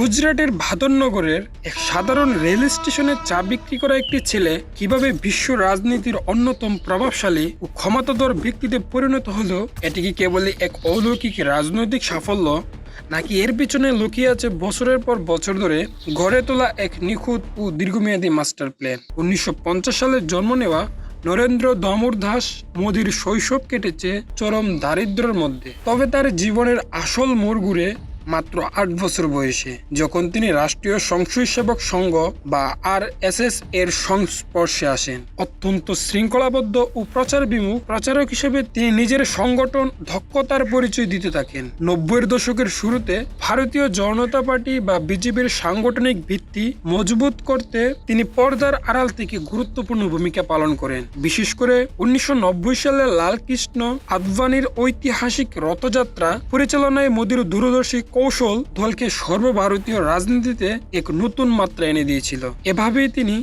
গুজরাটের ভাদরনগরের এক সাধারণ রেল স্টেশনে চা বিক্রি করা একটি ছেলে কিভাবে বিশ্ব রাজনীতির অন্যতম প্রভাবশালী ও ক্ষমতাধর ব্যক্তিতে পরিণত হলো, এটি কি কেবলই এক অলৌকিক রাজনৈতিক সাফল্য, নাকি এর পিছনে লুকিয়ে আছে বছরের পর বছর ধরে গড়ে তোলা এক নিখুঁত ও দীর্ঘমেয়াদী মাস্টার প্ল্যান? 1950 সালে জন্ম নেওয়া নরেন্দ্র দামোদর দাস মোদির শৈশব কেটেছে চরম দারিদ্র্যের মধ্যে। তবে তার জীবনের আসল মোড় ঘুরে মাত্র 8 বছর বয়সে, যখন তিনি রাষ্ট্রীয় স্বয়ংসেবক সংঘ বা RSS এর সংস্পর্শে আসেন। অত্যন্ত শৃঙ্খলাবদ্ধ ও প্রচার বিমুখ প্রচারক হিসেবে তিনি নিজের সংগঠন দক্ষতার পরিচয় দিতে থাকেন। 90-এর দশকের শুরুতে ভারতীয় জনতা পার্টি বা বিজেপির সাংগঠনিক ভিত্তি মজবুত করতে তিনি পর্দার আড়াল থেকে গুরুত্বপূর্ণ ভূমিকা পালন করেন। বিশেষ করে 1990 সালে লালকৃষ্ণ আদভানির ঐতিহাসিক রথযাত্রা পরিচালনায় মোদির দূরদর্শী কৌশল দলকে সর্বভারতীয় রাজনীতিতে এক নতুন মাত্রা এনে দিয়েছিল। এভাবেই তিনি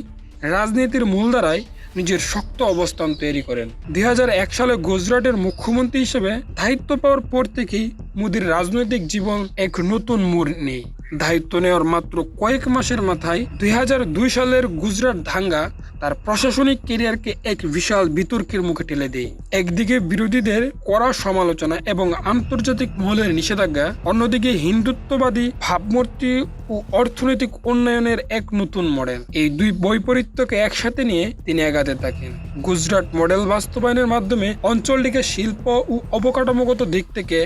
রাজনীতির মূলধারায় নিজের শক্ত অবস্থান তৈরি করেন। 2001 সালে গুজরাটের মুখ্যমন্ত্রী হিসেবে দায়িত্ব পাওয়ার পর থেকেই মোদির রাজনৈতিক জীবন এক নতুন মোড় নেয়। দায়িত্ব নেওয়ার মাত্র কয়েক মাসের মাথায় 2002 সালের গুজরাট দাঙ্গা তার প্রশাসনিক ক্যারিয়ারকে এক বিশাল বিতর্কের মুখে ঠেলে দেয়। একদিকে বিরোধীদের কড়া সমালোচনা এবং আন্তর্জাতিক মহলের নিষেধাজ্ঞা, অন্যদিকে হিন্দুত্ববাদী ভাবমূর্তি ও অর্থনৈতিক উন্নয়নের এক নতুন মডেল। এই দুই বৈপরীত্যকে একসাথে নিয়ে তিনি এগাতে থাকেন। গুজরাট মডেল বাস্তবায়নের মাধ্যমে অঞ্চলটিকে শিল্প ও অবকাঠামোগত দিক থেকে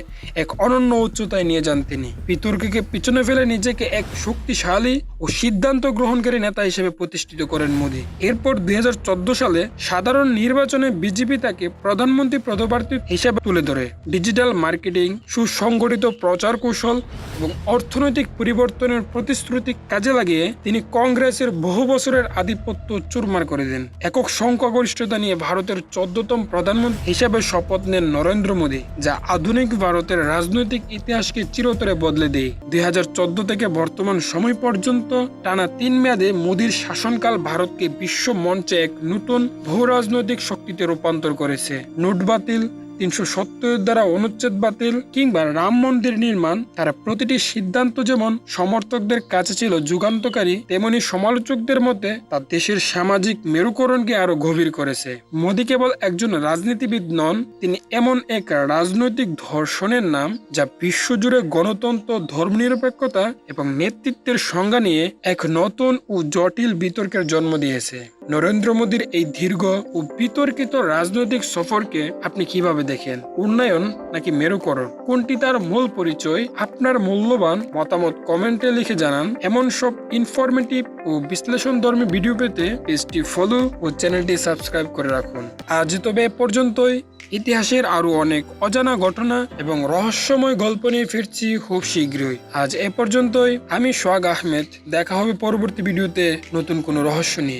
এক অনন্য উচ্চতায় নিয়ে যান তিনি। বিতর্ককে পিছনে ফেলে নিজেকে এক শক্তিশালী ও সিদ্ধান্ত গ্রহণকারী নেতা হিসেবে প্রতিষ্ঠিত করেন মোদি। এরপর 2014 সালে সাধারণ নির্বাচনে বিজেপি তাকে প্রধানমন্ত্রী পদপ্রার্থী হিসেবে তুলে ধরে। ডিজিটাল মার্কেটিং, সুসংগঠিত প্রচার কৌশল এবং অর্থনৈতিক পরিবর্তনের প্রতিশ্রুতি কাজে লাগিয়ে তিনি কংগ্রেসের বহু বছরের আধিপত্য চুরমার করে দেন। একক সংখ্যাগরিষ্ঠতা নিয়ে ভারতের 14তম প্রধানমন্ত্রী হিসেবে শপথ নেন নরেন্দ্র মোদী, যা আধুনিক ভারতের রাজনৈতিক ইতিহাসকে চিরতরে বদলে দেয়। 2014 থেকে বর্তমান সময় পর্যন্ত টানা 3 মেয়াদে মোদীর শাসনকাল ভারতকে বিশ্ব মঞ্চে এক নতুন ভূ রাজনৈতিক শক্তিতে রূপান্তর করেছে। নোট বাতিল, 370 দ্বারা অনুচ্ছেদ বাতিল কিংবা রাম মন্দির নির্মাণ, তার প্রতিটি সিদ্ধান্ত যেমন সমর্থকদের কাছে ছিল যুগান্তকারী, তেমনি সমালোচকদের মধ্যে তা দেশের সামাজিক মেরুকরণকে আরো গভীর করেছে। মোদী কেবল একজন রাজনীতিবিদ নন, তিনি এমন এক রাজনৈতিক দর্শনের নাম যা বিশ্বজুড়ে গণতন্ত্র, ধর্মনিরপেক্ষতা এবং নেতৃত্বের সংজ্ঞা নিয়ে এক নতুন ও জটিল বিতর্কের জন্ম দিয়েছে। নরেন্দ্র মোদীর এই দীর্ঘ ও বিতর্কিত রাজনৈতিক সফরকে আপনি কিভাবে দেখেন? উন্নয়ন নাকি মেরুকরণ? কোনটি তার মূল পরিচয়? আপনার মূল্যবান মতামত কমেন্টে লিখে জানান। এমন সব ইনফরমেটিভ ও বিশ্লেষণধর্মী ভিডিও পেতে পেজটি ফলো ও চ্যানেলটি সাবস্ক্রাইব করে রাখুন। আজ তবে এ পর্যন্তই। ইতিহাসের আরো অনেক অজানা ঘটনা এবং রহস্যময় গল্প নিয়ে ফিরছি খুব শীঘ্রই। আজ এ পর্যন্তই। আমি সোহাগ আহমেদ। দেখা হবে পরবর্তী ভিডিওতে নতুন কোনো রহস্য নিয়ে।